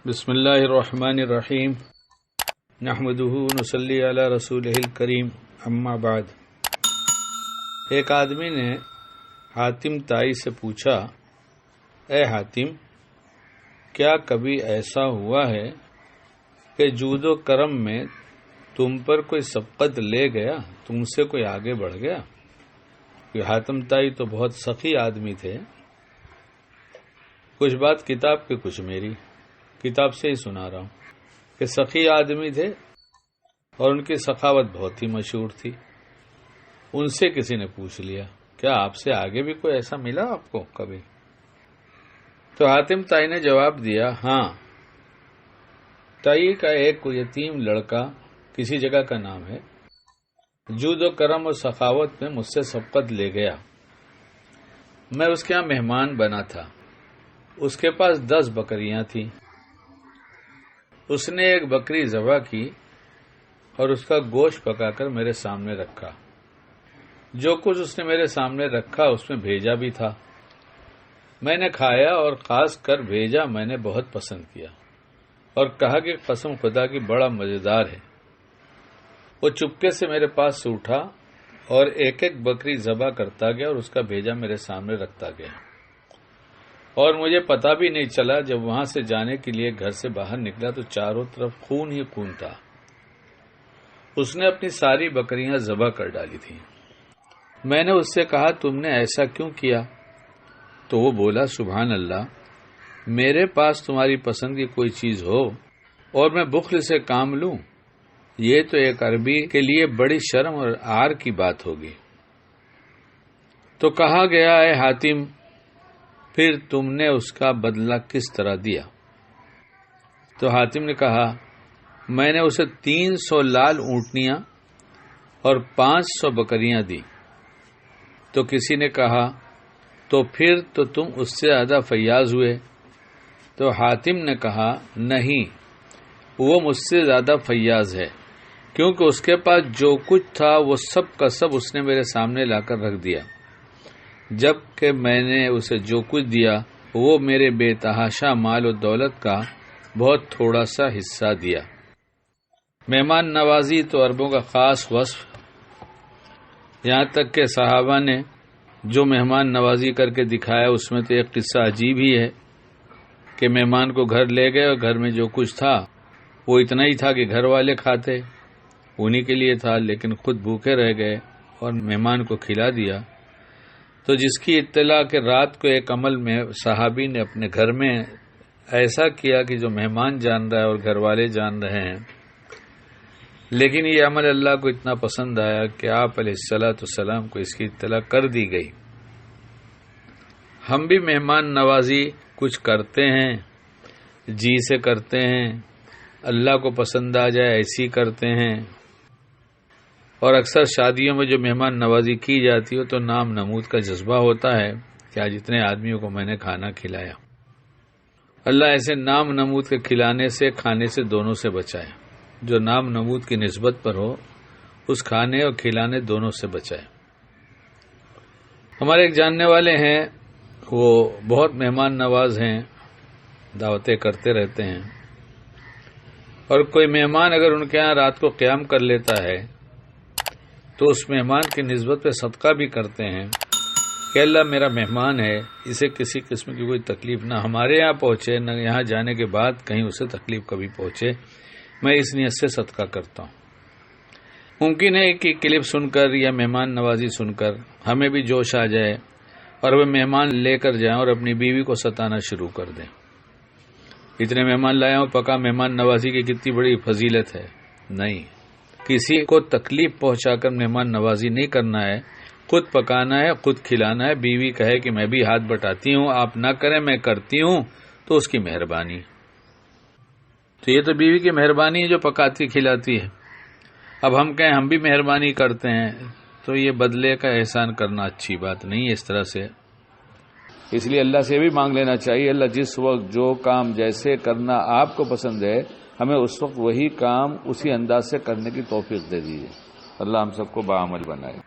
بسم اللہ الرحمن الرحیم نحمدہ ونصلی علی رسولہ الکریم اما بعد۔ ایک آدمی نے حاتم تائی سے پوچھا، اے حاتم، کیا کبھی ایسا ہوا ہے کہ جود و کرم میں تم پر کوئی سبقت لے گیا، تم سے کوئی آگے بڑھ گیا؟ کہ حاتم تائی تو بہت سخی آدمی تھے، کچھ بات کتاب کی کچھ میری، کتاب سے ہی سنا رہا ہوں کہ سخی آدمی تھے اور ان کی سخاوت بہت ہی مشہور تھی۔ ان سے کسی نے پوچھ لیا، کیا آپ سے آگے بھی کوئی ایسا ملا آپ کو کبھی؟ تو حاتم تائی نے جواب دیا، ہاں، تائی کا ایک یتیم لڑکا کسی جگہ کا نام ہے، جود و کرم اور سخاوت میں مجھ سے سبقت لے گیا۔ میں اس کے یہاں مہمان بنا تھا، اس کے پاس 10 بکریاں تھیں۔ اس نے ایک بکری ذبح کی اور اس کا گوشت پکا کر میرے سامنے رکھا۔ جو کچھ اس نے میرے سامنے رکھا اس میں بھیجا بھی تھا، میں نے کھایا اور خاص کر بھیجا میں نے بہت پسند کیا اور کہا کہ قسم خدا کی بڑا مزیدار ہے۔ وہ چپکے سے میرے پاس سے اٹھا اور ایک ایک بکری ذبح کرتا گیا اور اس کا بھیجا میرے سامنے رکھتا گیا، اور مجھے پتا بھی نہیں چلا۔ جب وہاں سے جانے کے لیے گھر سے باہر نکلا تو چاروں طرف خون ہی خون تھا۔ اس نے اپنی ساری بکریاں ذبح کر ڈالی تھیں۔ میں نے اس سے کہا، تم نے ایسا کیوں کیا؟ تو وہ بولا، سبحان اللہ، میرے پاس تمہاری پسند کی کوئی چیز ہو اور میں بخل سے کام لوں، یہ تو ایک عربی کے لیے بڑی شرم اور عار کی بات ہوگی۔ تو کہا گیا، اے حاتم، پھر تم نے اس کا بدلہ کس طرح دیا؟ تو حاتم نے کہا، میں نے اسے 300 لال اونٹنیاں اور 500 بکریاں دی۔ تو کسی نے کہا، تو پھر تو تم اس سے زیادہ فیاض ہوئے۔ تو حاتم نے کہا، نہیں، وہ مجھ سے زیادہ فیاض ہے، کیونکہ اس کے پاس جو کچھ تھا وہ سب کا سب اس نے میرے سامنے لا کر رکھ دیا، جبکہ میں نے اسے جو کچھ دیا وہ میرے بے تحاشا مال و دولت کا بہت تھوڑا سا حصہ دیا۔ مہمان نوازی تو عربوں کا خاص وصف، یہاں تک کہ صحابہ نے جو مہمان نوازی کر کے دکھایا اس میں تو ایک قصہ عجیب ہی ہے کہ مہمان کو گھر لے گئے اور گھر میں جو کچھ تھا وہ اتنا ہی تھا کہ گھر والے کھاتے، انہی کے لیے تھا، لیکن خود بھوکے رہ گئے اور مہمان کو کھلا دیا۔ تو جس کی اطلاع کہ رات کو ایک عمل میں صحابی نے اپنے گھر میں ایسا کیا کہ جو مہمان جان رہا ہے اور گھر والے جان رہے ہیں، لیکن یہ عمل اللہ کو اتنا پسند آیا کہ آپ علیہ الصلوۃ والسلام کو اس کی اطلاع کر دی گئی۔ ہم بھی مہمان نوازی کچھ کرتے ہیں، جی سے کرتے ہیں، اللہ کو پسند آ جائے ایسی کرتے ہیں، اور اکثر شادیوں میں جو مہمان نوازی کی جاتی ہے تو نام نمود کا جذبہ ہوتا ہے کہ آج اتنے آدمیوں کو میں نے کھانا کھلایا۔ اللہ ایسے نام نمود کے کھلانے سے کھانے سے دونوں سے بچائے، جو نام نمود کی نسبت پر ہو اس کھانے اور کھلانے دونوں سے بچائے۔ ہمارے ایک جاننے والے ہیں، وہ بہت مہمان نواز ہیں، دعوتیں کرتے رہتے ہیں، اور کوئی مہمان اگر ان کے ہاں رات کو قیام کر لیتا ہے تو اس مہمان کی نسبت پہ صدقہ بھی کرتے ہیں کہ اللہ میرا مہمان ہے، اسے کسی قسم کی کوئی تکلیف نہ ہمارے یہاں پہنچے، نہ یہاں جانے کے بعد کہیں اسے تکلیف کبھی پہنچے، میں اس نیت سے صدقہ کرتا ہوں۔ ممکن ہے کہ کلپ سن کر یا مہمان نوازی سن کر ہمیں بھی جوش آ جائے اور وہ مہمان لے کر جائیں اور اپنی بیوی کو ستانا شروع کر دیں، اتنے مہمان لایا ہوں، پکا مہمان نوازی کی کتنی بڑی فضیلت ہے۔ نہیں، کسی کو تکلیف پہنچا کر مہمان نوازی نہیں کرنا ہے، خود پکانا ہے، خود کھلانا ہے۔ بیوی کہے کہ میں بھی ہاتھ بٹاتی ہوں، آپ نہ کریں میں کرتی ہوں، تو اس کی مہربانی۔ تو یہ تو بیوی کی مہربانی ہے جو پکاتی کھلاتی ہے۔ اب ہم کہیں ہم بھی مہربانی کرتے ہیں تو یہ بدلے کا احسان کرنا اچھی بات نہیں ہے اس طرح سے۔ اس لیے اللہ سے بھی مانگ لینا چاہیے، اللہ جس وقت جو کام جیسے کرنا آپ کو پسند ہے ہمیں اس وقت وہی کام اسی انداز سے کرنے کی توفیق دے دیجیے۔ اللہ ہم سب کو باعمل بنائے۔